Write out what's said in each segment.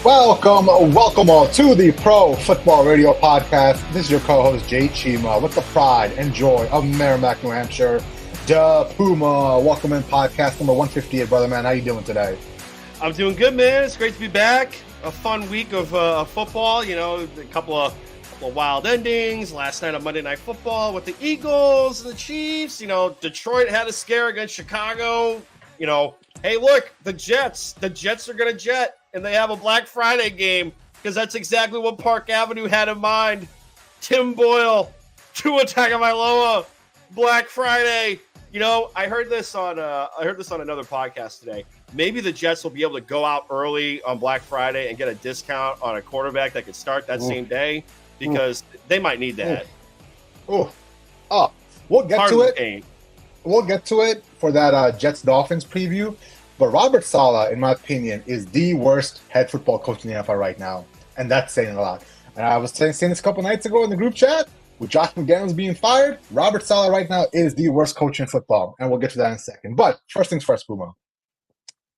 Welcome all to the Pro Football Radio Podcast. This is your co-host Jay Chima with the pride and joy of Merrimack, New Hampshire, Da Puma. Welcome in podcast number 158, brother man. How you doing today? I'm doing good, man. It's great to be back. A fun week of football. You know, a couple of wild endings. Last night on Monday Night Football with the Eagles and the Chiefs. You know, Detroit had a scare against Chicago. You know, hey, look, the Jets are going to jet. And they have a Black Friday game because that's exactly what Park Avenue had in mind. Tim Boyle, Tua Tagovailoa, Black Friday. You know, I heard this on another podcast today. Maybe the Jets will be able to go out early on Black Friday and get a discount on a quarterback that could start that same day because they might need that. We'll get to it. We'll get to it for that Jets Dolphins preview. But Robert Saleh, in my opinion, is the worst head football coach in the NFL right now. And that's saying a lot. And I was saying this a couple nights ago in the group chat, with Josh McDaniels being fired, Robert Saleh right now is the worst coach in football. And we'll get to that in a second. But first things first, Puma.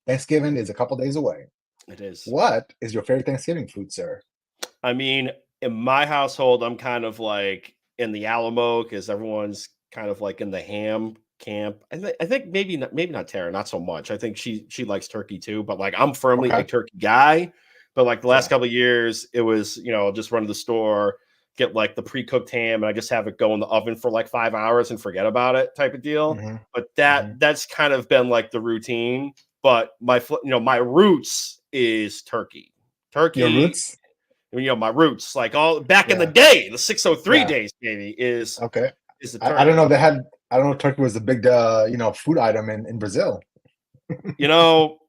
Thanksgiving is a couple days away. It is. What is your favorite Thanksgiving food, sir? I mean, in my household, I'm kind of like in the Alamo because everyone's kind of like in the ham camp. I think maybe not Tara, not so much. I think she likes turkey too, but like I'm firmly a turkey guy. But like the last couple of years, it was, you know, just run to the store, get like the pre-cooked ham, and I just have it go in the oven for like 5 hours and forget about it type of deal. But that's kind of been like the routine. But my roots is turkey. Your roots? You know, my roots, like all back in the day, the 603 days, maybe is okay. Is the turkey. I don't know. I don't know if turkey was a big, food item in Brazil. You know,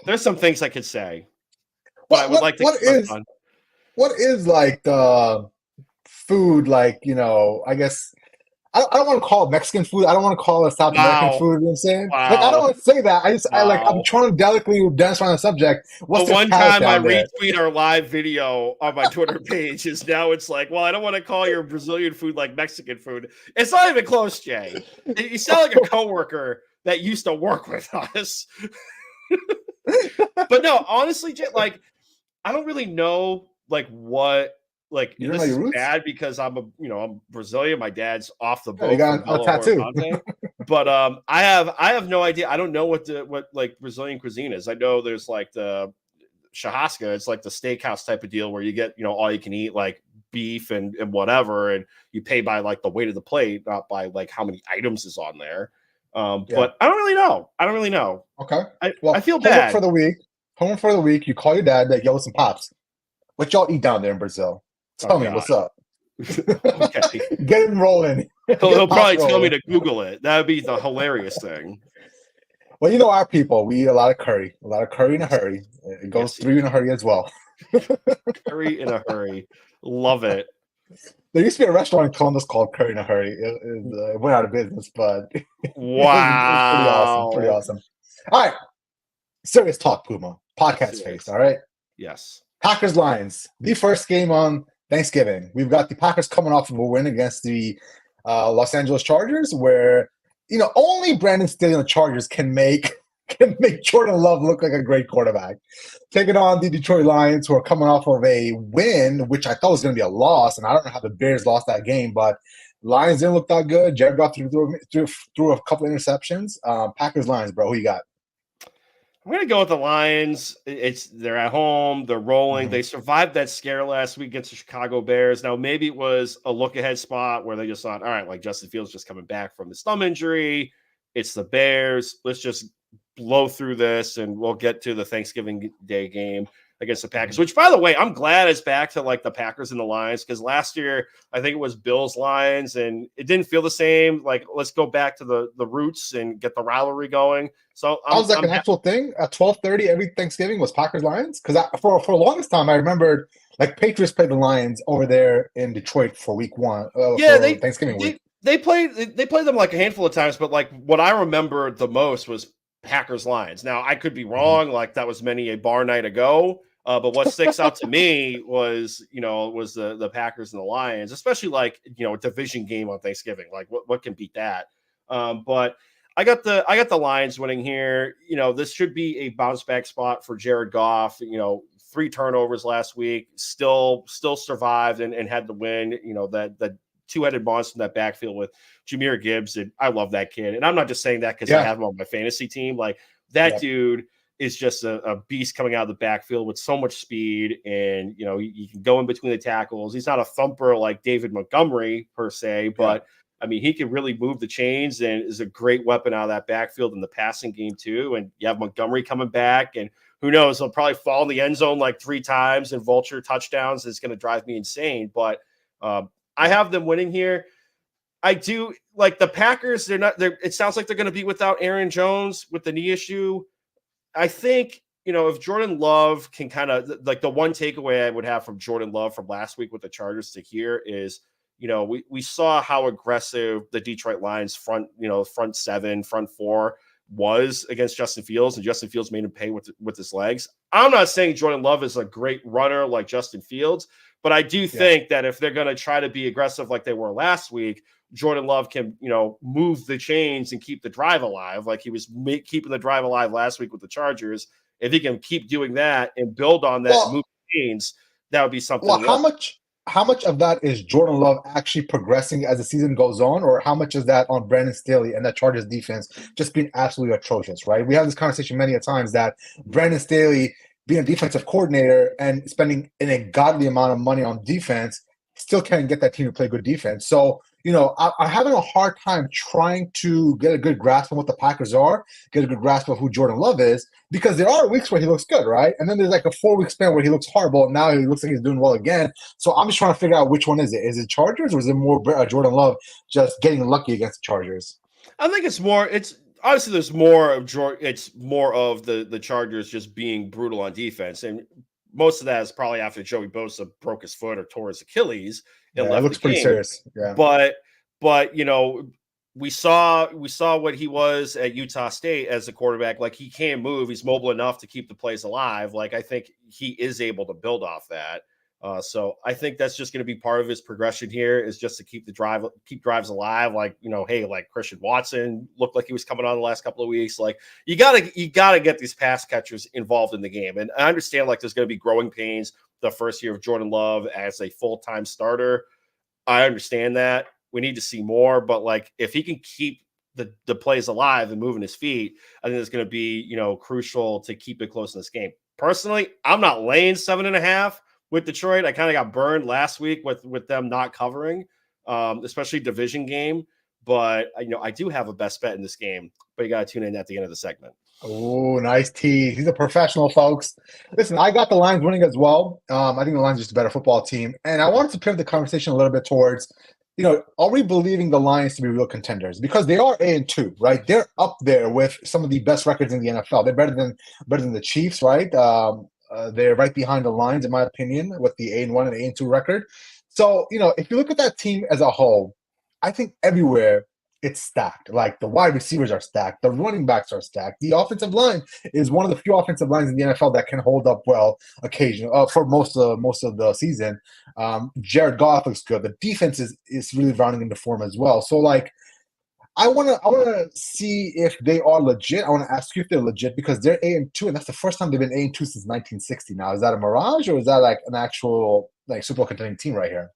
there's some things I could say. But I would like to. What is like the food? Like, you know, I guess I don't want to call it Mexican food. I don't want to call it South American food. You know what I'm saying? Wow. Like, I don't want to say that. I'm trying to delicately dance around the subject. What's the one time I retweet our live video on my Twitter page is now it's like, well, I don't want to call your Brazilian food like Mexican food. It's not even close, Jay. You sound like a coworker that used to work with us. But no, honestly, Jay, like, I don't really know like what. Like this is bad because I'm Brazilian. My dad's off the boat. You got a tattoo. But I have no idea. I don't know what like Brazilian cuisine is. I know there's like the churrasco. It's like the steakhouse type of deal where you get, you know, all you can eat like beef and whatever, and you pay by like the weight of the plate, not by like how many items is on there. But I don't really know. Okay. I feel bad. Homework for the week. You call your dad, like, yo, some pops. What y'all eat down there in Brazil? Tell me what's up. Okay. Get him rolling. He'll probably tell me to Google it. That would be the hilarious thing. Well, you know our people. We eat a lot of curry. A lot of curry in a hurry. It goes through in a hurry as well. Curry in a hurry. Love it. There used to be a restaurant in Columbus called Curry in a Hurry. It went out of business, but wow. it was pretty awesome. All right. Serious talk, Puma. Podcast face, all right? Yes. Packers Lions. The first game on Thanksgiving. We've got the Packers coming off of a win against the Los Angeles Chargers, where, you know, only Brandon Staley and the Chargers can make Jordan Love look like a great quarterback. Taking on the Detroit Lions, who are coming off of a win, which I thought was going to be a loss, and I don't know how the Bears lost that game, but Lions didn't look that good. Jared Goff threw a couple of interceptions. Packers Lions, bro. Who you got? I'm going to go with the Lions. They're at home. They're rolling. They survived that scare last week against the Chicago Bears. Now, maybe it was a look-ahead spot where they just thought, all right, like Justin Fields just coming back from his thumb injury. It's the Bears. Let's just blow through this, and we'll get to the Thanksgiving Day game against the Packers, which, by the way, I'm glad it's back to like the Packers and the Lions, because last year I think it was Bills Lions and it didn't feel the same. Like, let's go back to the roots and get the rivalry going. So I was like an actual thing at 12:30 every Thanksgiving was Packers Lions, because for the longest time I remembered like Patriots played the Lions over there in Detroit for week one. Thanksgiving week. They played them like a handful of times, but like what I remember the most was Packers Lions. Now I could be wrong, like that was many a bar night ago. But what sticks out to me was the Packers and the Lions, especially like, you know, a division game on Thanksgiving. Like what can beat that? But I got the Lions winning here. This should be a bounce back spot for Jared Goff. 3 turnovers last week, still survived and had the win. That two-headed monster in that backfield with Jahmyr Gibbs. And I love that kid. And I'm not just saying that because I have him on my fantasy team. Like that dude is just a beast coming out of the backfield with so much speed. And, he can go in between the tackles. He's not a thumper like David Montgomery per se, but I mean, he can really move the chains and is a great weapon out of that backfield in the passing game too. And you have Montgomery coming back, and who knows, he'll probably fall in the end zone like 3 times and vulture touchdowns. It's going to drive me insane. But I have them winning here. I do like the Packers. It sounds like they're going to be without Aaron Jones with the knee issue. I think, if Jordan Love can kind of like the one takeaway I would have from Jordan Love from last week with the Chargers to here is, we saw how aggressive the Detroit Lions front 7, front 4 was against Justin Fields, and Justin Fields made him pay with his legs. I'm not saying Jordan Love is a great runner like Justin Fields, but I do think that if they're going to try to be aggressive like they were last week, Jordan Love can, move the chains and keep the drive alive like he was keeping the drive alive last week with the Chargers. If he can keep doing that and build on that and move the chains, that would be something. Well, how much of that is Jordan Love actually progressing as the season goes on, or how much is that on Brandon Staley and that Chargers defense just being absolutely atrocious, right? We have this conversation many a times that Brandon Staley being a defensive coordinator and spending an ungodly amount of money on defense still can't get that team to play good defense. So, I'm having a hard time trying to get a good grasp on what the Packers are, get a good grasp of who Jordan Love is, because there are weeks where he looks good, right? And then there's like a 4-week span where he looks horrible, and now he looks like he's doing well again. So I'm just trying to figure out which one is it. Is it Chargers, or is it more Jordan Love just getting lucky against the Chargers? I think it's more. It's obviously there's more of it's more of the Chargers just being brutal on defense, and most of that is probably after Joey Bosa broke his foot or tore his Achilles. It looks pretty serious. Yeah. But we saw what he was at Utah State as a quarterback. Like he can move. He's mobile enough to keep the plays alive. Like I think he is able to build off that. So I think that's just going to be part of his progression here is just to keep drives alive. Like, hey, like Christian Watson looked like he was coming on the last couple of weeks. Like you gotta get these pass catchers involved in the game. And I understand like there's going to be growing pains the first year of Jordan Love as a full-time starter. I understand that. We need to see more, but like if he can keep the plays alive and moving his feet, I think it's going to be, crucial to keep it close in this game. Personally, I'm not laying 7.5 with Detroit. I kind of got burned last week with them not covering, especially division game. But I do have a best bet in this game, but you got to tune in at the end of the segment. Oh, nice tease. He's a professional, folks. Listen, I got the Lions winning as well. I think the Lions are just a better football team. And I wanted to pivot the conversation a little bit towards, are we believing the Lions to be real contenders? Because they are 8-2, right? They're up there with some of the best records in the NFL. They're better than the Chiefs, right? They're right behind the Lions, in my opinion, with the 8-1 and 8-2 record. So, if you look at that team as a whole, I think everywhere it's stacked. Like the wide receivers are stacked, the running backs are stacked. The offensive line is one of the few offensive lines in the NFL that can hold up well occasionally for most of the season. Jared Goff looks good. The defense is really rounding into form as well. So like I wanna see if they are legit. I want to ask you if they're legit because they're 8-2, and that's the first time they've been 8-2 since 1960. Now, is that a mirage or is that like an actual like Super Bowl contending team right here?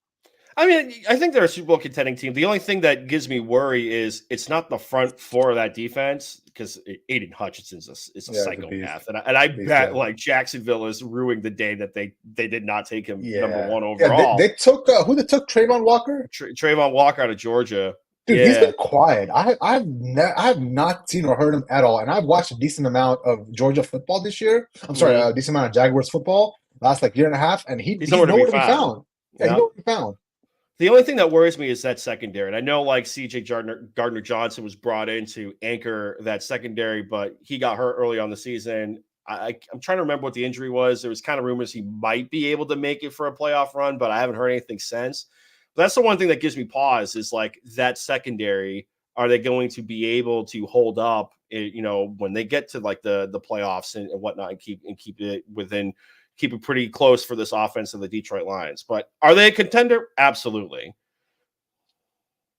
I mean, I think they're a Super Bowl contending team. The only thing that gives me worry is it's not the front four of that defense because Aiden Hutchinson's a psychopath, and I bet like Jacksonville is ruining the day that they did not take him number one overall. They took who they took Trayvon Walker. Trayvon Walker out of Georgia. Dude, he's been quiet. I have not seen or heard him at all, and I've watched a decent amount of Georgia football this year. I'm sorry, a decent amount of Jaguars football last like year and a half, and he's nowhere to be found. Yeah, he's nowhere to be found. The only thing that worries me is that secondary. And I know like CJ Gardner-Johnson was brought in to anchor that secondary, but he got hurt early on the season. I'm trying to remember what the injury was. There was kind of rumors he might be able to make it for a playoff run, but I haven't heard anything since. But that's the one thing that gives me pause is like that secondary. Are they going to be able to hold up, when they get to like the playoffs and whatnot and keep it pretty close for this offense of the Detroit Lions. But are they a contender? Absolutely.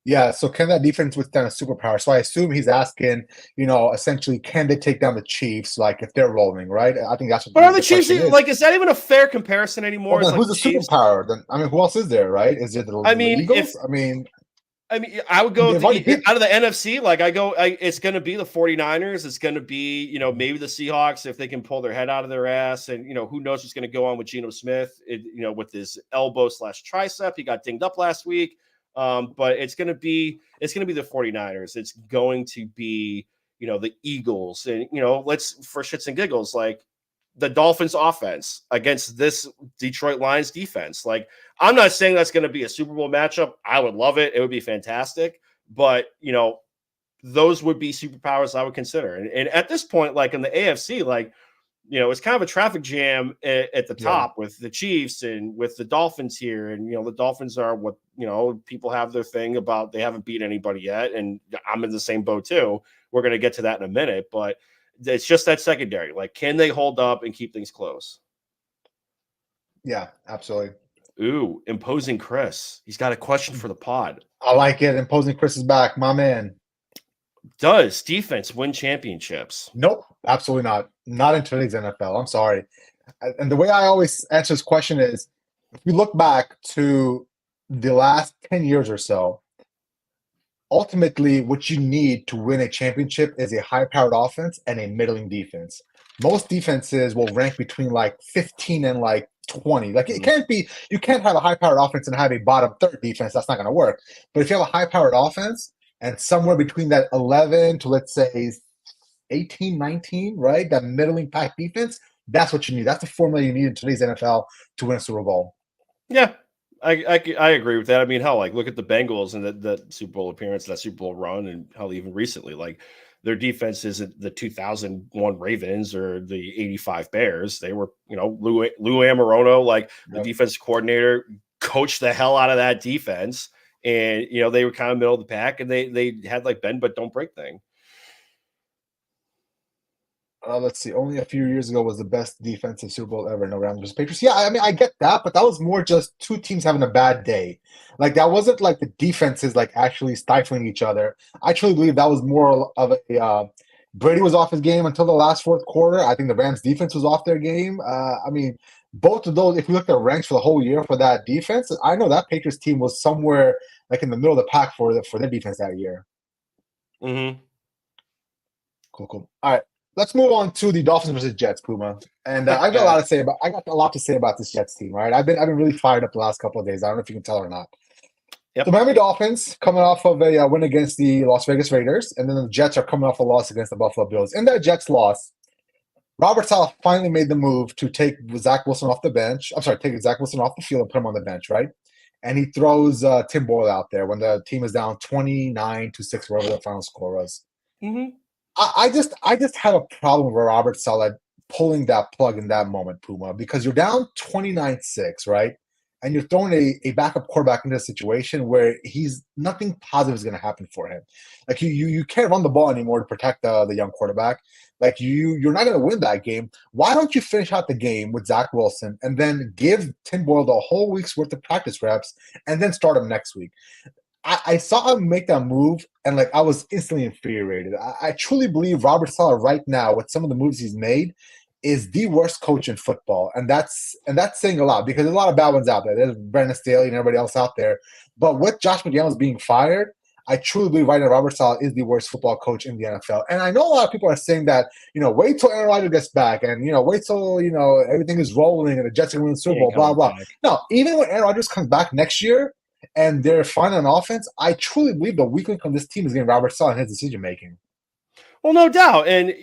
Yeah, so can that defense withstand a superpower? So I assume he's asking, essentially, can they take down the Chiefs, like if they're rolling, right? I think that's what But are the the Chiefs question is. like? Is that even a fair comparison Well, anymore? It's then like who's the the Chiefs. superpower? Then I mean, who else is there, right? Is it I the mean, Eagles? I would go with They've already beat. out of the NFC. Like it's going to be the 49ers. It's going to be, maybe the Seahawks if they can pull their head out of their ass. And, who knows what's going to go on with Geno Smith, with his elbow / tricep. He got dinged up last week. But it's going to be the 49ers. It's going to be, the Eagles. And, let's, for shits and giggles, like the Dolphins offense against this Detroit Lions defense. Like, I'm not saying that's going to be a Super Bowl matchup. I would love it. It would be fantastic. But, those would be superpowers I would consider. And at this point, like in the AFC, like, it's kind of a traffic jam at the Yeah, top with the Chiefs and with the Dolphins here. And, the Dolphins are what, people have their thing about they haven't beat anybody yet. And I'm in the same boat too. We're going to get to that in a minute. But it's just that secondary. Like, can they hold up and keep things close? yeah, absolutely. Ooh, imposing Chris. He's got a question for the pod. I like it. Imposing Chris is back, my man. Does defense win championships? Nope, absolutely not. Not in today's NFL. I'm sorry. And the way I always answer this question is, if you look back to the last 10 years or so, ultimately what you need to win a championship is a high-powered offense and a middling defense. Most defenses will rank between like 15 and like 20. Like it can't be, you can't have a high-powered offense and have a bottom third defense. That's not going to work. But if you have a high-powered offense and somewhere between that 11 to, let's say, 18, 19, right? That middling pack defense, that's what you need. That's the formula you need in today's NFL to win a Super Bowl. Yeah, I agree with that. I mean, hell, like look at the Bengals and that Super Bowl appearance, that Super Bowl run, and hell, even recently, like their defense isn't the 2001 Ravens or the 85 Bears. They were, Lou Amorono, like the defensive coordinator, coached the hell out of that defense. And, they were kind of middle of the pack and they had like bend but don't break thing. Let's see. Only a few years ago was the best defensive Super Bowl ever. No Rams versus Patriots. Yeah, I mean, I get that, but that was more just two teams having a bad day. Like that wasn't like the defenses like actually stifling each other. I truly believe that was more of a Brady was off his game until the last fourth quarter. I think the Rams defense was off their game. I mean, both of those. If you look at ranks for the whole year for that defense, I know that Patriots team was somewhere like in the middle of the pack for their defense that year. Mm-hmm. Cool. All right. Let's move on to the Dolphins versus Jets, Puma. And I got a lot to say about this Jets team, right? I've been really fired up the last couple of days. I don't know if you can tell or not. Yep. The Miami Dolphins coming off of a win against the Las Vegas Raiders, and then the Jets are coming off a loss against the Buffalo Bills. In that Jets loss, Robert Saleh finally made the move to take Zach Wilson off the bench. I'm sorry, take Zach Wilson off the field and put him on the bench, right? And he throws Tim Boyle out there when the team is down 29-6, wherever the final score was. Mm-hmm. I just have a problem with Robert Saleh pulling that plug in that moment, Puma, because you're down 29-6, right? And you're throwing a backup quarterback into a situation where nothing positive is going to happen for him. Like you can't run the ball anymore to protect the young quarterback. Like you're not going to win that game. Why don't you finish out the game with Zach Wilson and then give Tim Boyle the whole week's worth of practice reps and then start him next week? I saw him make that move, and like I was instantly infuriated. I truly believe Robert Saleh right now, with some of the moves he's made, is the worst coach in football, and that's saying a lot because there's a lot of bad ones out there. There's Brandon Staley and everybody else out there, but with Josh McDaniels being fired, I truly believe right now Robert Saleh is the worst football coach in the NFL. And I know a lot of people are saying that wait till Aaron Rodgers gets back, and wait till everything is rolling and the Jets are going to win the Super Bowl, blah blah. No, even when Aaron Rodgers comes back next year and they're fine on offense, I truly believe the weak link on this team is getting Robert Saleh and his decision making. Well, no doubt, and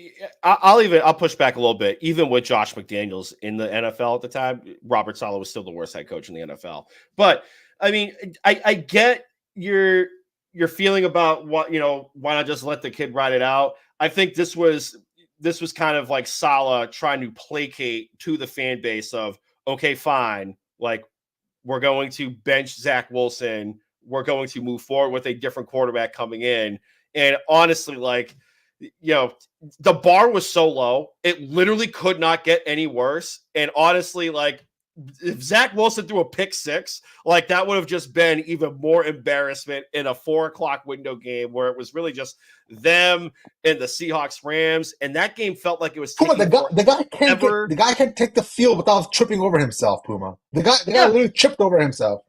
I'll push back a little bit. Even with Josh McDaniels in the NFL at the time, Robert Saleh was still the worst head coach in the NFL. But I mean, I get your feeling about what why not just let the kid ride it out. I think this was kind of like Saleh trying to placate to the fan base of, okay, fine, like we're going to bench Zach Wilson. We're going to move forward with a different quarterback coming in. And honestly, like, the bar was so low, it literally could not get any worse. And honestly, like, if Zach Wilson threw a pick six, like that would have just been even more embarrassment in a 4:00 window game where it was really just them and the Seahawks Rams, and that game felt like it was Puma, taking the guy can't take the field without tripping over himself. Puma, the guy literally tripped over himself.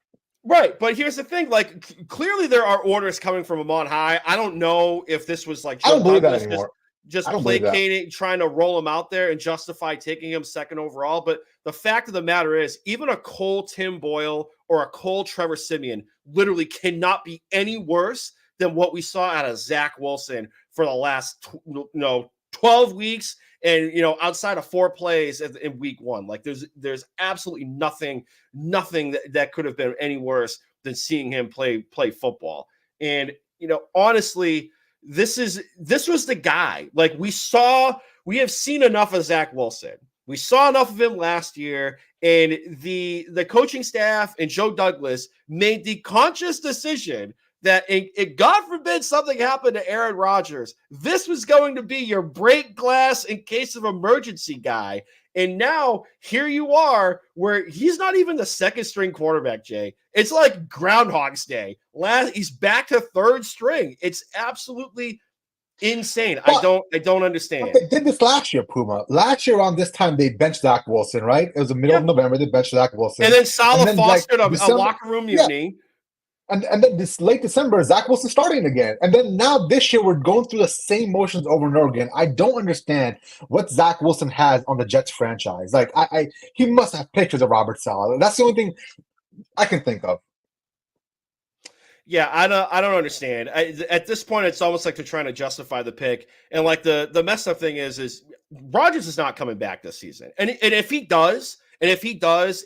Right, but here's the thing: like, clearly there are orders coming from him on high. I don't know if this was like I don't believe that Douglas anymore. just placating, trying to roll him out there and justify taking him second overall. But the fact of the matter is, even a Cole Tim Boyle or a Cole Trevor Siemian literally cannot be any worse than what we saw out of Zach Wilson for the last 12 weeks. And, outside of 4 plays in week 1, like there's absolutely nothing that could have been any worse than seeing him play football. And, honestly, this was the guy. Like we have seen enough of Zach Wilson. We saw enough of him last year, and the coaching staff and Joe Douglas made the conscious decision that it, God forbid something happened to Aaron Rodgers, this was going to be your break glass in case of emergency guy. And now here you are where he's not even the second string quarterback, Jay. It's like Groundhog's Day. He's back to third string. It's absolutely insane. But, I don't understand. They did this last year, Puma. Last year around this time, they benched Zach Wilson, right? It was the middle of November. They benched Zach Wilson. And then Saleh fostered a locker room mutiny. Yeah. And then this late December, Zach Wilson starting again. And then now this year, we're going through the same motions over and over again. I don't understand what Zach Wilson has on the Jets franchise. Like, he must have pictures of Robert Saleh. That's the only thing I can think of. Yeah, I don't understand. At this point, it's almost like they're trying to justify the pick. And like the messed up thing is Rodgers is not coming back this season. And if he does,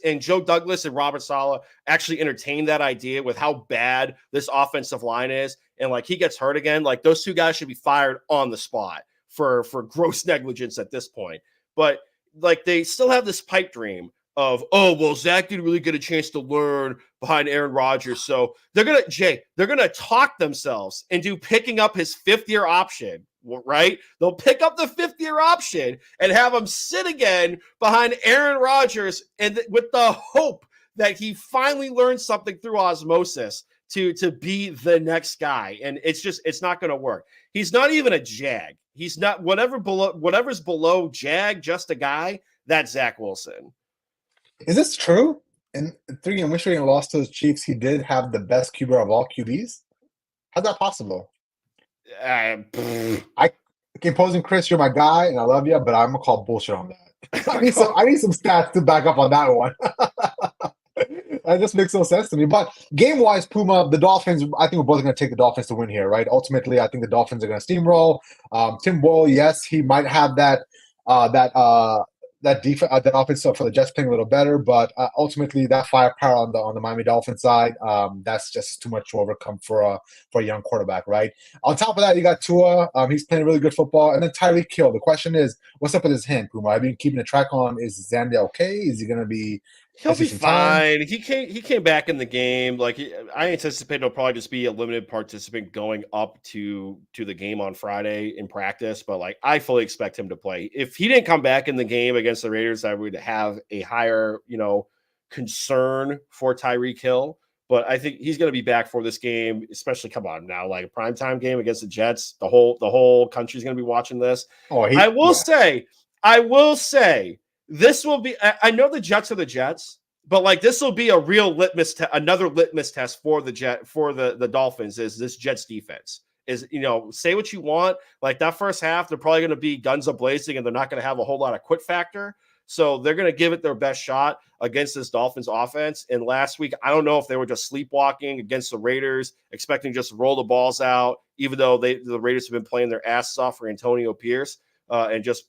and Joe Douglas and Robert Saleh actually entertain that idea with how bad this offensive line is, and like he gets hurt again, like those two guys should be fired on the spot for gross negligence at this point. But like they still have this pipe dream of, oh, well, Zach didn't really get a chance to learn behind Aaron Rodgers. So they're going to talk themselves into picking up his 5th-year option, right? They'll pick up the 5th-year option and have him sit again behind Aaron Rodgers, and with the hope that he finally learns something through osmosis to be the next guy. And it's not going to work. He's not even a Jag. He's not whatever's below Jag, just a guy. That's Zach Wilson. Is this true? In 3-game win streak and lost to the Chiefs, he did have the best QB of all QBs. How's that possible? I keep posing, Chris, you're my guy, and I love you, but I'm gonna call bullshit on that. I need some stats to back up on that one. That just makes no sense to me. But game-wise, Puma, the Dolphins, I think we're both going to take the Dolphins to win here, right? Ultimately, I think the Dolphins are going to steamroll. Tim Boyle, yes, he might have that defense, that offense for the Jets playing a little better, but ultimately that firepower on the Miami Dolphins side, that's just too much to overcome for a young quarterback, right? On top of that, you got Tua. He's playing really good football, and then Tyreek Hill. The question is, what's up with his hand, Puma? I've been keeping a track on. Is Zandy okay? Is he going to be? He'll be fine. He came back in the game. Like I anticipate he'll probably just be a limited participant going up to the game on Friday in practice. But like I fully expect him to play. If he didn't come back in the game against the Raiders, I would have a higher concern for Tyreek Hill. But I think he's going to be back for this game, especially come on now, like a primetime game against the Jets. The whole country's going to be watching this. I will say. This will be. I know the Jets are the Jets, but like this will be a real another litmus test for the Dolphins. Is this Jets defense? Is say what you want. Like that first half, they're probably going to be guns a-blazing, and they're not going to have a whole lot of quit factor. So they're going to give it their best shot against this Dolphins offense. And last week, I don't know if they were just sleepwalking against the Raiders, expecting just to roll the balls out, even though the Raiders have been playing their asses off for Antonio Pierce and just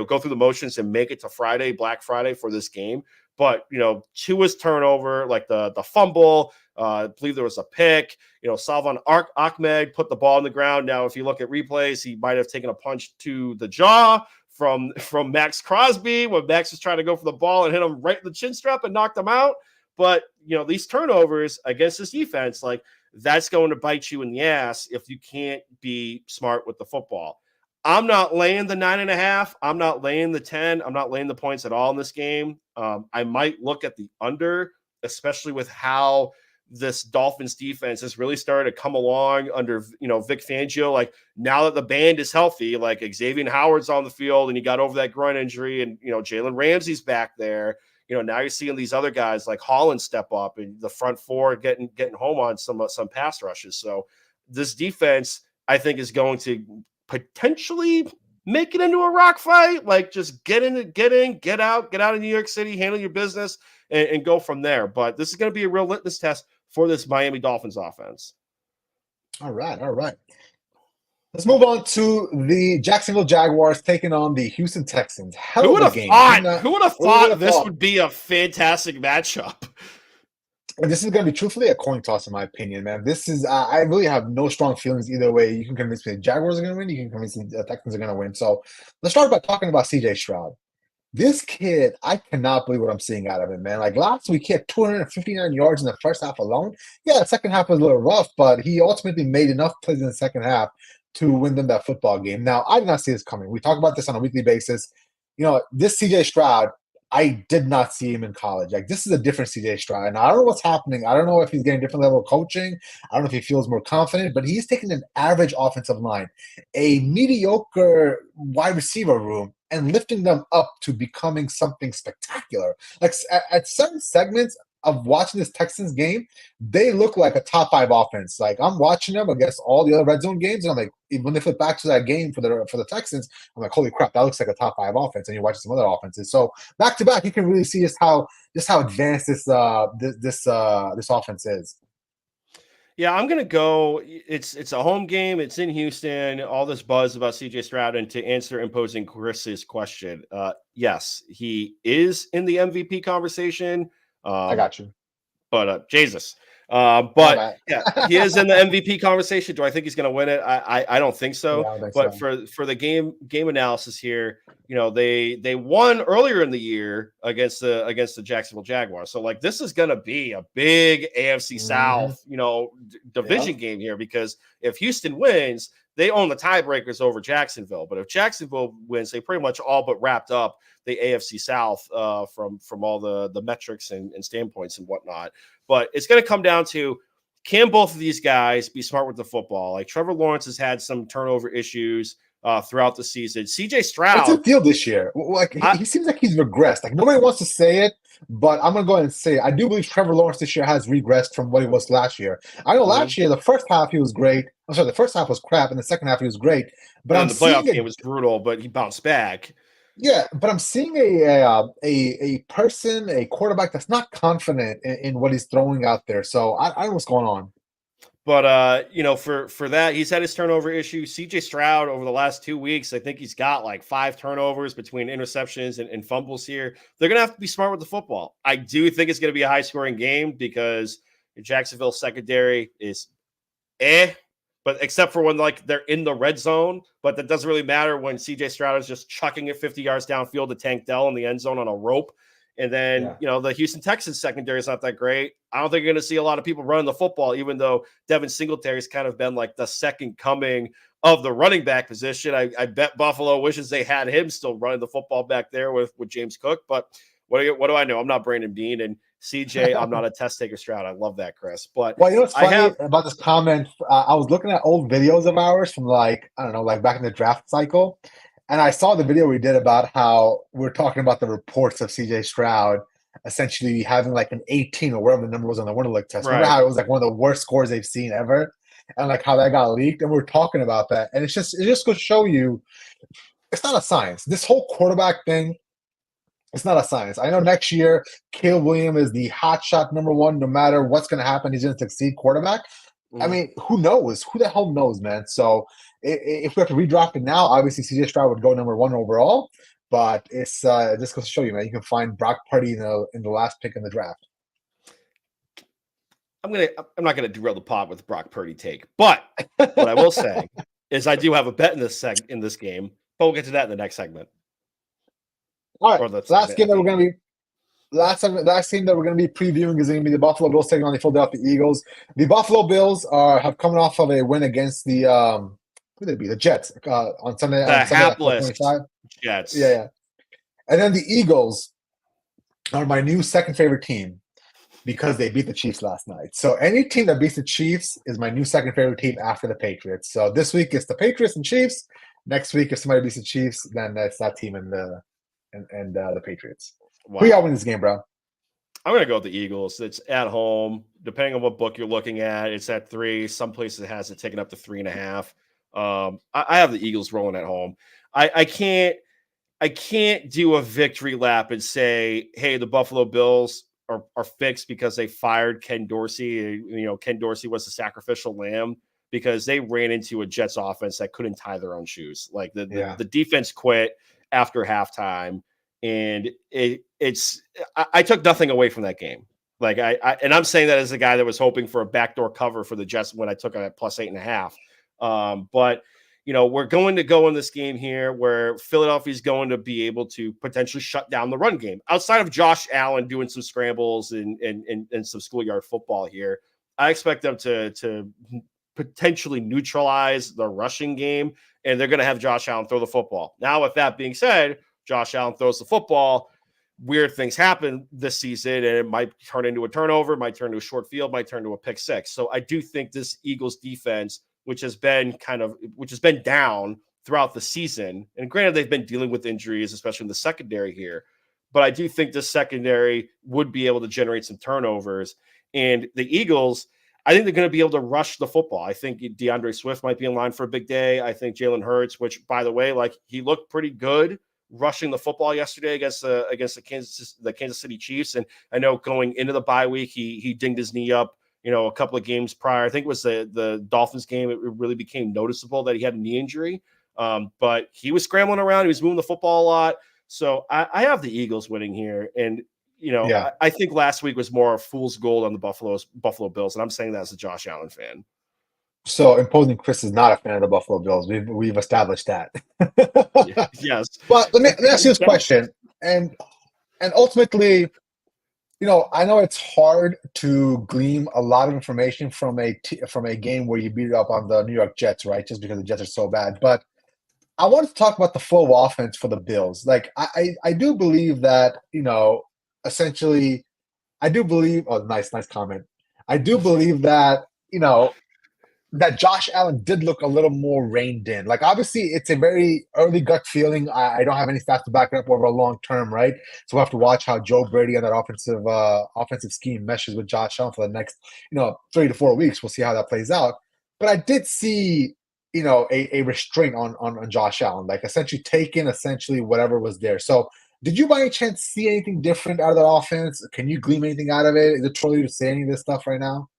go through the motions and make it to Friday, Black Friday for this game. But, Tua's turnover, like the fumble, I believe there was a pick, Salvon Ahmed put the ball on the ground. Now, if you look at replays, he might have taken a punch to the jaw from Max Crosby when Max was trying to go for the ball and hit him right in the chin strap and knocked him out. But, these turnovers against this defense, like that's going to bite you in the ass if you can't be smart with the football. I'm not laying the 9.5. I'm not laying the 10. I'm not laying the points at all in this game. I might look at the under, especially with how this Dolphins defense has really started to come along under Vic Fangio. Like now that the band is healthy, like Xavier Howard's on the field and you got over that groin injury, and Jalen Ramsey's back there. Now you're seeing these other guys like Holland step up and the front four getting home on some pass rushes. So this defense, I think, is going to potentially make it into a rock fight. Like just get in, get out of New York City, handle your business, and go from there. But this is going to be a real litmus test for this Miami Dolphins offense. All right. Let's move on to the Jacksonville Jaguars taking on the Houston Texans. Who would have thought this would be a fantastic matchup? And this is going to be truthfully a coin toss, in my opinion, man. This is I really have no strong feelings either way. You can convince me the Jaguars are going to win. You can convince me the Texans are going to win. So let's start by talking about C.J. Stroud. This kid, I cannot believe what I'm seeing out of him, man. Like last week, he had 259 yards in the first half alone. Yeah, the second half was a little rough, but he ultimately made enough plays in the second half to win them that football game. Now, I did not see this coming. We talk about this on a weekly basis. This C.J. Stroud, I did not see him in college. Like this is a different C.J. Stroud. And I don't know what's happening. I don't know if he's getting a different level of coaching. I don't know if he feels more confident, but he's taking an average offensive line, a mediocre wide receiver room, and lifting them up to becoming something spectacular. Like at certain segments of watching this Texans game, they look like a top 5 offense. Like I'm watching them against all the other red zone games, and I'm like, when they flip back to that game for the Texans, I'm like, holy crap, that looks like a top 5 offense. And you're watching some other offenses. So back to back, you can really see just how advanced this offense is. Yeah, I'm gonna go. It's a home game. It's in Houston. All this buzz about CJ Stroud, and to answer imposing Chris's question, yes, he is in the MVP conversation. I got you, but Jesus. But yeah, he is in the MVP conversation. Do I think he's going to win it? I don't think so. Yeah, but for the game analysis here, they won earlier in the year against the Jacksonville Jaguars. So like this is going to be a big AFC South, division game here, because if Houston wins, they own the tiebreakers over Jacksonville. But if Jacksonville wins, they pretty much all but wrapped up the AFC South from all the metrics and standpoints and whatnot. But it's going to come down to, can both of these guys be smart with the football? Like Trevor Lawrence has had some turnover issues throughout the season. CJ Stroud. What's the deal this year? Like he seems like he's regressed. Like nobody wants to say it, but I'm going to go ahead and say it. I do believe Trevor Lawrence this year has regressed from what he was last year. I know last year, the first half he was great. I'm sorry, the first half was crap, and the second half he was great. But the playoff game was brutal, but he bounced back. Yeah, but I'm seeing a person, a quarterback that's not confident in what he's throwing out there. So I don't know what's going on. But for that, he's had his turnover issue. CJ Stroud over the last 2 weeks, I think he's got like 5 turnovers between interceptions and fumbles here. They're gonna have to be smart with the football. I do think it's gonna be a high scoring game because Jacksonville secondary is but except for when like they're in the red zone, but that doesn't really matter when CJ Stroud is just chucking it 50 yards downfield to Tank Dell in the end zone on a rope. And then, the Houston Texans secondary is not that great. I don't think you're going to see a lot of people running the football, even though Devin Singletary's kind of been like the second coming of the running back position. I bet Buffalo wishes they had him still running the football back there with James Cook. But what do I know? I'm not Brandon Bean, and CJ, I'm not a test taker Stroud. I love that, Chris. But you know what's funny about this comment? I was looking at old videos of ours from like back in the draft cycle. And I saw the video we did about how we're talking about the reports of CJ Stroud essentially having like an 18 or whatever the number was on the Wonderlic test. Right. Remember how it was like one of the worst scores they've seen ever? And like how that got leaked. And we're talking about that. And it just goes to show you it's not a science. This whole quarterback thing, it's not a science. I know next year, Caleb Williams is the hot shot number 1. No matter what's going to happen, he's going to succeed quarterback. I mean, who knows? Who the hell knows, man? So if we have to redraft it now, obviously CJ Stroud would go number 1 overall. But it's just goes to show you, man. You can find Brock Purdy in the last pick in the draft. I'm not gonna derail the pot with the Brock Purdy take, but what I will say is I do have a bet in this game. But we'll get to that in the next segment. All right, last game that we're going to be previewing is going to be the Buffalo Bills taking on the Philadelphia Eagles. The Buffalo Bills have coming off of a win against the Who did they beat? The Jets on Sunday The at hapless 4:25. Yeah, Jets. yeah. And then the Eagles are my new second favorite team because they beat the Chiefs last night. So any team that beats the Chiefs is my new second favorite team after the Patriots. So this week it's the Patriots and Chiefs. Next week, if somebody beats the Chiefs, then that's that team and the Patriots. Who y'all Wow. win this game, bro? I'm going to go with the Eagles. It's at home. Depending on what book you're looking at, it's at 3. Some places it has it taken up to 3.5. I have the Eagles rolling at home. I can't do a victory lap and say, hey, the Buffalo Bills are fixed because they fired Ken Dorsey. Ken Dorsey was the sacrificial lamb because they ran into a Jets offense that couldn't tie their own shoes. Like the defense quit after halftime. And I took nothing away from that game. Like and I'm saying that as a guy that was hoping for a backdoor cover for the Jets when I took it at +8.5. But we're going to go in this game here where Philadelphia's going to be able to potentially shut down the run game outside of Josh Allen doing some scrambles and some schoolyard football here. I expect them to potentially neutralize the rushing game, and they're going to have Josh Allen throw the football. Now, with that being said, Josh Allen throws the football. Weird things happen this season, and it might turn into a turnover, might turn to a short field, might turn to a pick six. So I do think this Eagles defense, which has been down throughout the season, and granted they've been dealing with injuries, especially in the secondary here, but I do think this secondary would be able to generate some turnovers. And the Eagles, I think they're going to be able to rush the football. I think DeAndre Swift might be in line for a big day. I think Jalen Hurts, which, by the way, he looked pretty good rushing the football yesterday against the Kansas City Chiefs. And I know going into the bye week, he dinged his knee up, a couple of games prior. I think it was the Dolphins game. It really became noticeable that he had a knee injury. But he was scrambling around. He was moving the football a lot. So I have the Eagles winning here. And, I think last week was more a fool's gold on the Buffalo Bills. And I'm saying that as a Josh Allen fan. So imposing Chris is not a fan of the Buffalo Bills. We've established that. Yes. But let me ask you this question. And ultimately, I know it's hard to glean a lot of information from a game where you beat up on the New York Jets, right? Just because the Jets are so bad. But I want to talk about the flow of offense for the Bills. Like I do believe that, essentially, I do believe. Oh, nice comment. I do believe that, that Josh Allen did look a little more reined in. Like, obviously, it's a very early gut feeling. I don't have any stats to back it up over a long term, right? So we'll have to watch how Joe Brady and that offensive scheme meshes with Josh Allen for the next, 3 to 4 weeks. We'll see how that plays out. But I did see, a restraint on Josh Allen, like essentially taking whatever was there. So did you by any chance see anything different out of that offense? Can you glean anything out of it? Is it too early to say any of this stuff right now?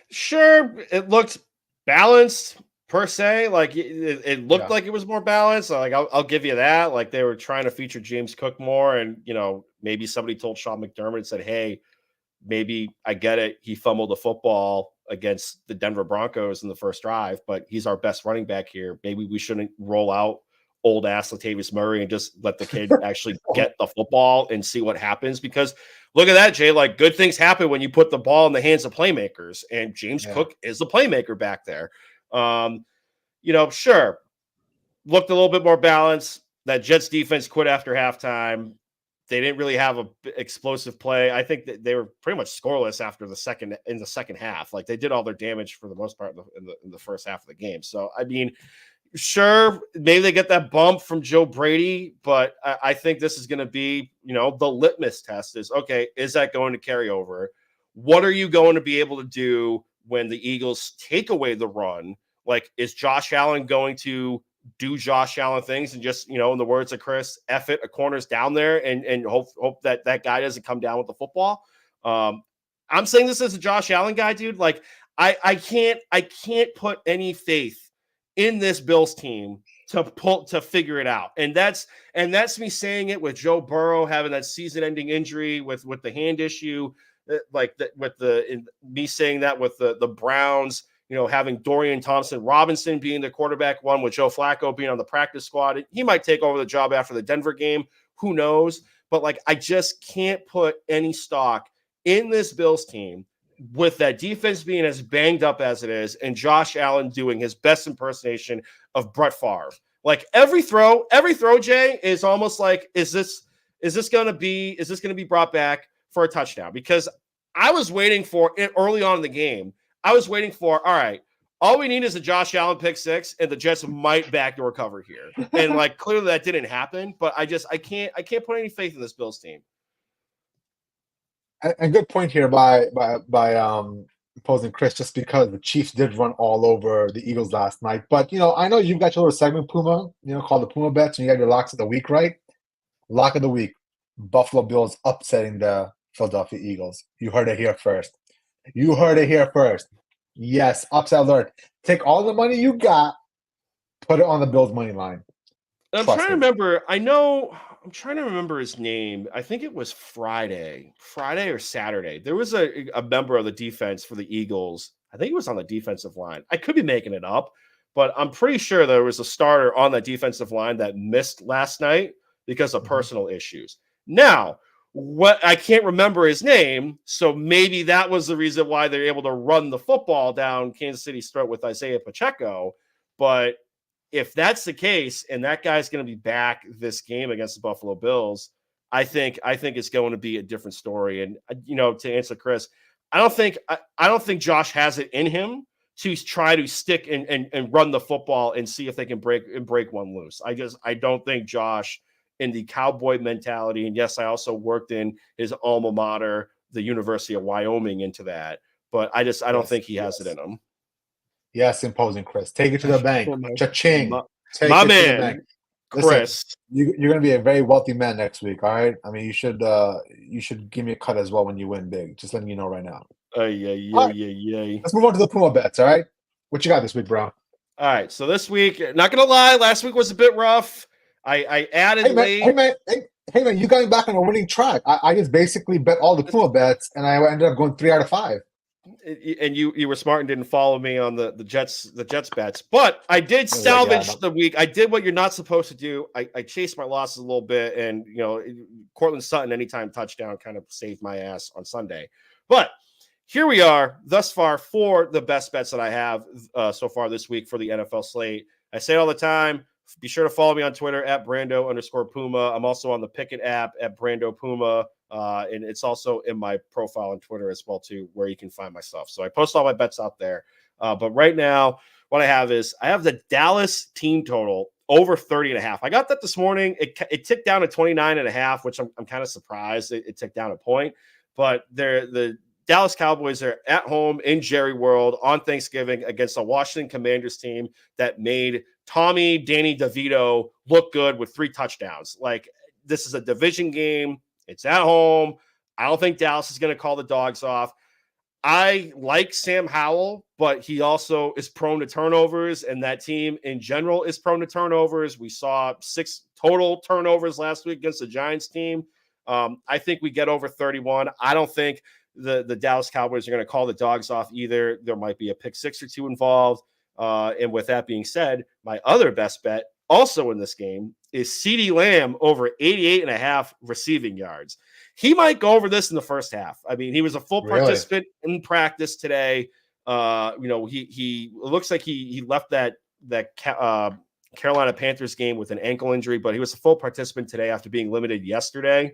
Sure, it looked balanced per se. Like it looked like it was more balanced. Like I'll give you that. Like they were trying to feature James Cook more, and maybe somebody told Sean McDermott and said, "Hey, maybe I get it. He fumbled the football against the Denver Broncos in the first drive, but he's our best running back here. Maybe we shouldn't roll out old ass Latavius Murray and just let the kid actually get the football and see what happens." Because look at that, Jay. Like good things happen when you put the ball in the hands of playmakers, and James Cook is the playmaker back there. Sure, looked a little bit more balanced. That Jets defense quit after halftime. They didn't really have a explosive play. I think that they were pretty much scoreless after in the second half. Like they did all their damage for the most part in the first half of the game. So I mean, sure, maybe they get that bump from Joe Brady, but I think this is going to be, the litmus test is, okay, is that going to carry over? What are you going to be able to do when the Eagles take away the run? Like, is Josh Allen going to do Josh Allen things and just, in the words of Chris, F it, a corner's down there and hope that guy doesn't come down with the football? I'm saying this as a Josh Allen guy, dude. Like, I can't put any faith in this Bills team to figure it out. And that's me saying it with Joe Burrow having that season-ending injury with the hand issue, me saying that with the Browns, having Dorian Thompson-Robinson being the quarterback one, with Joe Flacco being on the practice squad. He might take over the job after the Denver game. Who knows? But I just can't put any stock in this Bills team with that defense being as banged up as it is, and Josh Allen doing his best impersonation of Brett Favre, like every throw, Jay, is almost like, is this going to be brought back for a touchdown? Because I was waiting for it early on in the game. I was waiting for, all right, all we need is a Josh Allen pick six, and the Jets might backdoor cover here. And like clearly that didn't happen. But I can't put any faith in this Bills team. And good point here by opposing Chris, just because the Chiefs did run all over the Eagles last night. But I know you've got your little segment, Puma, called the Puma Bets, and you got your locks of the week, right? Lock of the week: Buffalo Bills upsetting the Philadelphia Eagles. You heard it here first. Yes, upset alert. Take all the money you got, put it on the Bills money line. I'm trying to remember. I'm trying to remember his name. I think it was Friday or Saturday. There was a member of the defense for the Eagles. I think it was on the defensive line. I could be making it up, but I'm pretty sure there was a starter on the defensive line that missed last night because of personal issues. Now, what I can't remember his name, so maybe that was the reason why they're able to run the football down Kansas City's throat with Isaiah Pacheco. But if that's the case, and that guy's going to be back this game against the Buffalo Bills, I think it's going to be a different story. And to answer Chris, I don't think Josh has it in him to try to stick and run the football and see if they can break one loose. I don't think Josh, in the cowboy mentality, and yes, I also worked in his alma mater, the University of Wyoming, into that, but I don't think he has it in him. Yes, imposing Chris. Take it to the bank. Cha-ching. Take my it man, to the bank. Chris. Listen, you're going to be a very wealthy man next week, all right? I mean, you should give me a cut as well when you win big. Just letting you know right now. Yeah. Let's move on to the Puma Bets, all right? What you got this week, bro? All right, so this week, not going to lie, last week was a bit rough. I added Hey man, you got me back on a winning track. I just basically bet all the Puma bets, and I ended up going 3 out of 5. And you were smart and didn't follow me on the Jets bets, but I did salvage the week. I did what you're not supposed to do. I chased my losses a little bit, and Cortland Sutton anytime touchdown kind of saved my ass on Sunday. But here we are thus far for the best bets that I have so far this week for the NFL slate. I say it all the time. Be sure to follow me on Twitter at Brando_Puma. I'm also on the Pickett app at Brando Puma. And it's also in my profile on Twitter as well, too, where you can find my stuff. So I post all my bets out there. But right now, what I have the Dallas team total over 30.5. I got that this morning. It ticked down to 29.5, which I'm kind of surprised it ticked down a point. But the Dallas Cowboys are at home in Jerry World on Thanksgiving against a Washington Commanders team that made Tommy Danny DeVito look good with 3 touchdowns. Like, this is a division game. It's at home. I don't think Dallas is going to call the dogs off. I like Sam Howell, but he also is prone to turnovers, and that team in general is prone to turnovers. We saw 6 total turnovers last week against the Giants team. I think we get over 31. I don't think the Dallas Cowboys are going to call the dogs off either. There might be a pick 6 or 2 involved. And with that being said, my other best bet also in this game is CeeDee Lamb over 88.5 receiving yards. He might go over this in the first half. I mean, he was a full participant in practice today. He looks like he left that Carolina Panthers game with an ankle injury, but he was a full participant today after being limited yesterday.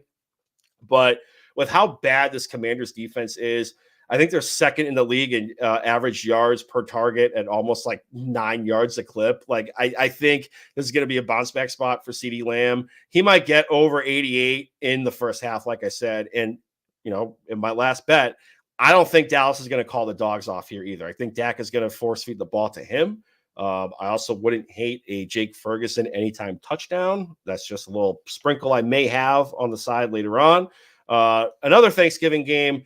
But with how bad this Commanders defense is, I think they're second in the league in average yards per target at almost like 9 yards a clip. Like, I think this is going to be a bounce back spot for CeeDee Lamb. He might get over 88 in the first half, like I said. And, in my last bet, I don't think Dallas is going to call the dogs off here either. I think Dak is going to force feed the ball to him. I also wouldn't hate a Jake Ferguson anytime touchdown. That's just a little sprinkle I may have on the side later on. Another Thanksgiving game,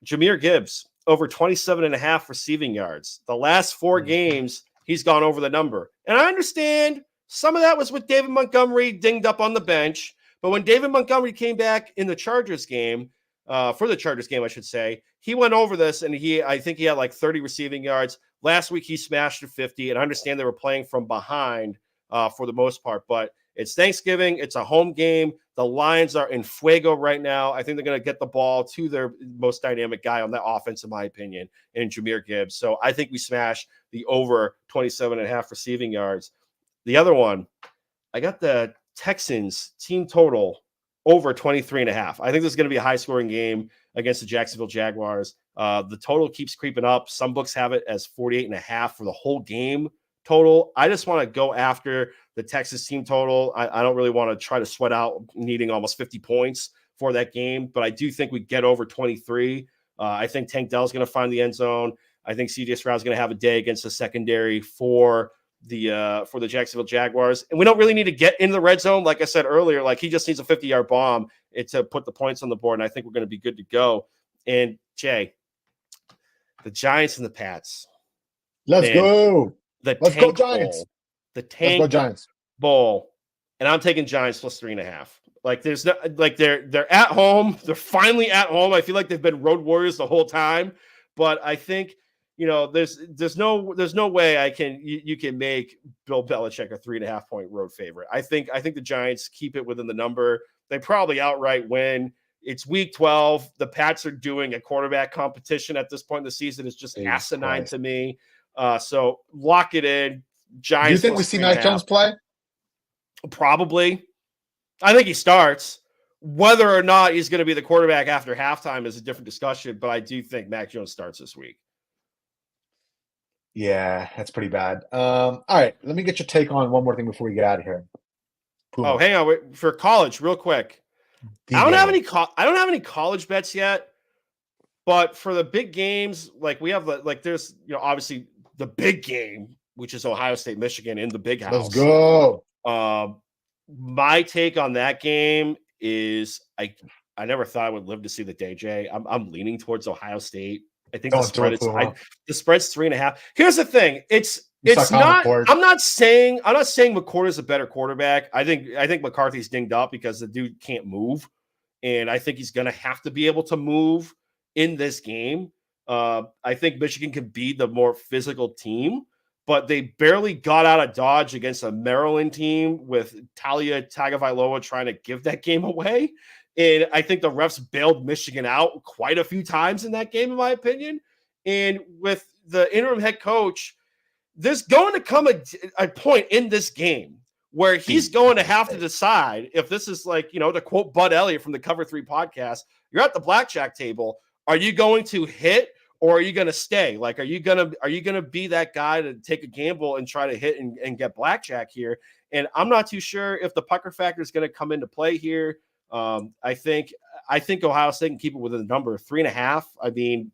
Jahmyr Gibbs, over 27.5 receiving yards. The last 4 games, he's gone over the number. And I understand some of that was with David Montgomery dinged up on the bench. But when David Montgomery came back in the Chargers game, for the Chargers game, I should say, he went over this, and I think he had like 30 receiving yards. Last week, he smashed to 50. And I understand they were playing from behind for the most part. But It's Thanksgiving. It's a home game. The Lions are in fuego right now. I think they're going to get the ball to their most dynamic guy on that offense, in my opinion, in Jahmyr Gibbs. So I think we smash the over 27.5 receiving yards. The other one, I got the Texans team total over 23.5. I think this is going to be a high-scoring game against the Jacksonville Jaguars. The total keeps creeping up. Some books have it as 48.5 for the whole game total. I just want to go after the Texas team total. I don't really want to try to sweat out needing almost 50 points for that game, but I do think we get over 23. I think Tank Dell's going to find the end zone. I think CJ Stroud's going to have a day against the secondary for the Jacksonville Jaguars. And we don't really need to get in the red zone. Like I said earlier, like he just needs a 50-yard bomb to put the points on the board. And I think we're going to be good to go. And Jay, the Giants and the Pats. Let's go. Let's go Giants. The Tank Let's go Giants. Bowl. And I'm taking Giants plus 3.5. Like there's no, like they're at home. They're finally at home. I feel like they've been road warriors the whole time. But I think, there's no way you can make Bill Belichick a 3.5 point road favorite. I think the Giants keep it within the number. They probably outright win. It's week 12. The Pats are doing a quarterback competition at this point in the season. It's just asinine to me. So lock it in. Giants. Do you think we see Mac Jones play? Probably. I think he starts. Whether or not he's going to be the quarterback after halftime is a different discussion, but I do think Mac Jones starts this week. Yeah, that's pretty bad. All right, let me get your take on one more thing before we get out of here. Puma. Oh, hang on. Wait, for college, real quick. I don't have any college bets yet, but for the big games, like we have there's obviously the big game, which is Ohio State, Michigan in the big house. Let's go. My take on that game is I never thought I would live to see the day, Jay. I'm leaning towards Ohio State. I think the spread's 3.5. Here's the thing. It's not. I'm not saying McCord is a better quarterback. I think McCarthy's dinged up because the dude can't move, and I think he's going to have to be able to move in this game. I think Michigan can be the more physical team, but they barely got out of Dodge against a Maryland team with Talia Tagovailoa trying to give that game away. And I think the refs bailed Michigan out quite a few times in that game, in my opinion. And with the interim head coach, there's going to come a point in this game where he's going to have to decide if this is to quote Bud Elliott from the Cover 3 podcast, you're at the blackjack table. Are you going to hit or are you going to stay? Are you going to be that guy to take a gamble and try to hit and get blackjack here? And I'm not too sure if the pucker factor is going to come into play here. I think Ohio State can keep it within the number of 3.5. I mean,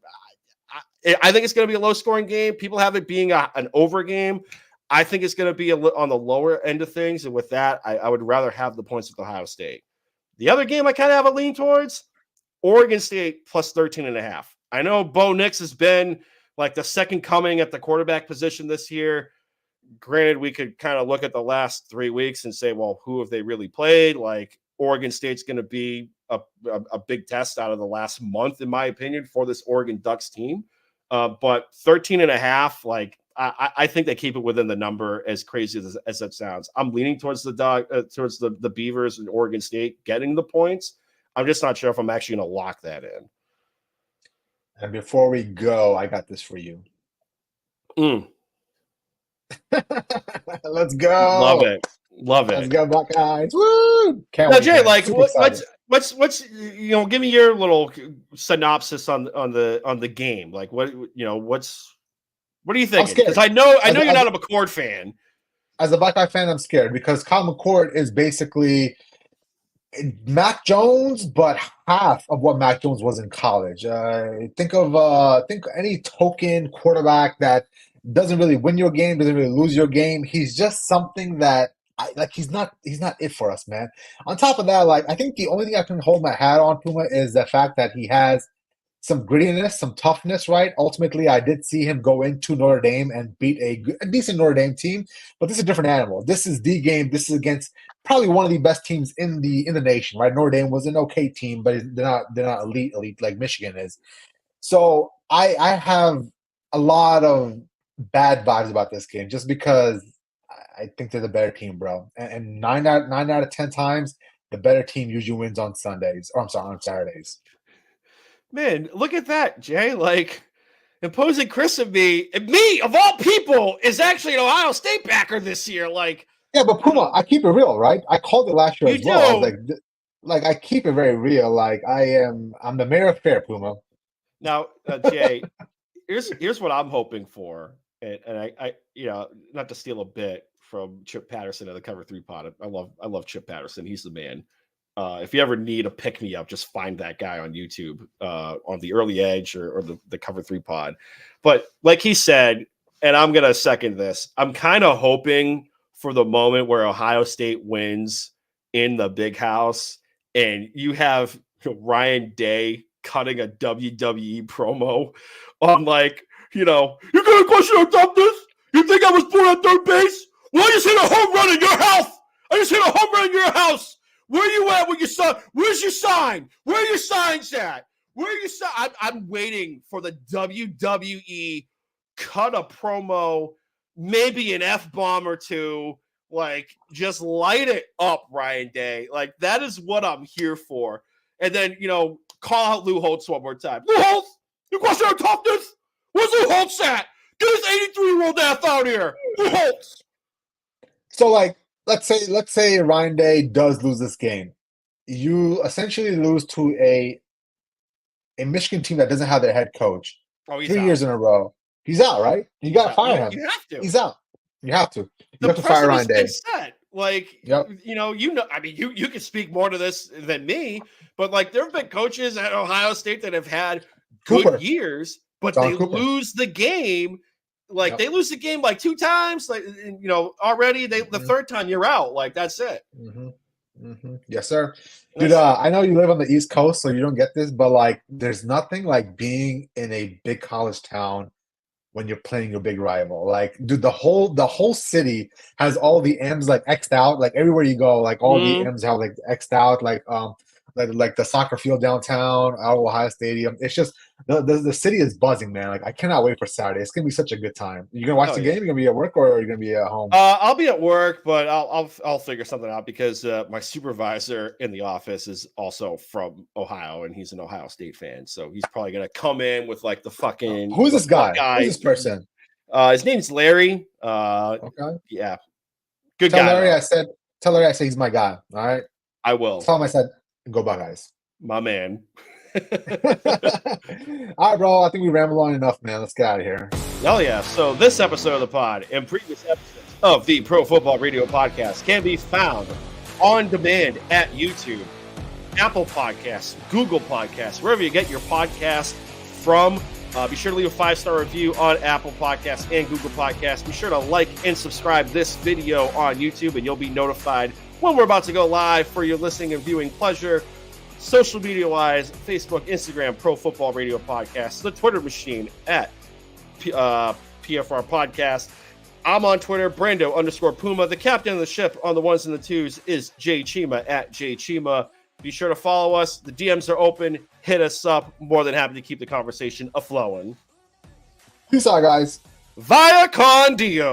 I think it's going to be a low-scoring game. People have it being an over game. I think it's going to be on the lower end of things, and with that, I would rather have the points with Ohio State. The other game I kind of have a lean towards, Oregon State plus 13.5. I know Bo Nix has been like the second coming at the quarterback position this year. Granted, we could kind of look at the last 3 weeks and say, well, who have they really played? Oregon State's going to be a big test out of the last month, in my opinion, for this Oregon Ducks team. But 13.5, I think they keep it within the number, as crazy as that sounds. I'm leaning towards the Beavers and Oregon State getting the points. I'm just not sure if I'm actually going to lock that in. And before we go, I got this for you. Let's go. Love it. Let's go Buckeyes. Woo! Now, Jay, what's give me your little synopsis on the game. What are you thinking? Because I know you're not a McCord fan. As a Buckeye fan, I'm scared because Kyle McCord is basically Mac Jones, but half of what Mac Jones was in college. Think any token quarterback that doesn't really win your game, doesn't really lose your game. He's just something that he's not it for us, man. On top of that, I think the only thing I can hold my hat on Puma is the fact that he has some grittiness, some toughness, right? Ultimately, I did see him go into Notre Dame and beat a decent Notre Dame team, but this is a different animal. This is the game. This is against probably one of the best teams in the nation, right? Notre Dame was an okay team, but they're not elite like Michigan is. So I have a lot of bad vibes about this game just because I think they're the better team, bro. And 9 out of 10 times, the better team usually wins on Sundays. Or I'm sorry, on Saturdays. Man, look at that, Jay. Like imposing Chris and me of all people is actually an Ohio State backer this year. Like, Yeah, but Puma, I keep it real, right? I called it last year you as well. I was do. like I keep it very real. Like I'm the mayor of fair, Puma. Now, Jay, here's what I'm hoping for, and I not to steal a bit from Chip Patterson of the Cover Three Pod. I love Chip Patterson. He's the man. If you ever need a pick me up, just find that guy on YouTube on the Early Edge or the Cover Three Pod. But like he said, and I'm gonna second this. I'm kind of hoping for the moment where Ohio State wins in the Big House, and you have Ryan Day cutting a WWE promo on you're gonna question our toughness? You think I was born on third base? Well, I just hit a home run in your house. I just hit a home run in your house. Where are you at with your son? Where's your sign? Where are your signs at? Where are your sign? I'm waiting for the WWE cut a promo, maybe an F-bomb or two. Like, just light it up, Ryan Day. Like, that is what I'm here for. And then, call out Lou Holtz one more time. Lou Holtz, you question our toughness? Where's Lou Holtz at? Get his 83-year-old ass out here. Lou Holtz. So, like, let's say Ryan Day does lose this game. You essentially lose to a Michigan team that doesn't have their head coach. Oh, he's 3 out. years in a row. He's out, right? You got to fire him. You have to. He's out. You have to. The have to fire Ryan Day. Set. Like, yep. I mean, you can speak more to this than me, but like there have been coaches at Ohio State that have had good years, but they lose the game. Like they lose the game like 2 times, like already the third time you're out. Like that's it. Yes, sir. Dude, I know you live on the East Coast, so you don't get this, but like there's nothing like being in a big college town when you're playing your big rival. Like, dude, the whole city has all the M's like X'd out. Like everywhere you go, like all the M's have like X'd out. Like the soccer field downtown, out of Ohio Stadium. It's just the city is buzzing, man. Like I cannot wait for Saturday. It's gonna be such a good time. You gonna watch the game? You gonna be at work or are you gonna be at home? I'll be at work, but I'll figure something out because my supervisor in the office is also from Ohio and he's an Ohio State fan. So he's probably gonna come in with like the fucking who's this guy? Who's this person? His name's Larry. Okay. Yeah. Good guy. Tell Larry I said he's my guy. All right. I will. Tell him I said go Buckeyes. My man. All right, bro. I think we rambled on enough, man. Let's get out of here. Oh, yeah. So this episode of the pod and previous episodes of the Pro Football Radio Podcast can be found on demand at YouTube, Apple Podcasts, Google Podcasts, wherever you get your podcast from. Be sure to leave a 5-star review on Apple Podcasts and Google Podcasts. Be sure to like and subscribe this video on YouTube, and you'll be notified when we're about to go live for your listening and viewing pleasure. Social media-wise, Facebook, Instagram, Pro Football Radio Podcast, the Twitter machine at PFR Podcast. I'm on Twitter, Brando_Puma. The captain of the ship on the ones and the twos is Jay Chima at Jay Chima. Be sure to follow us. The DMs are open. Hit us up. More than happy to keep the conversation a-flowing. Peace out, guys. Via con Dio.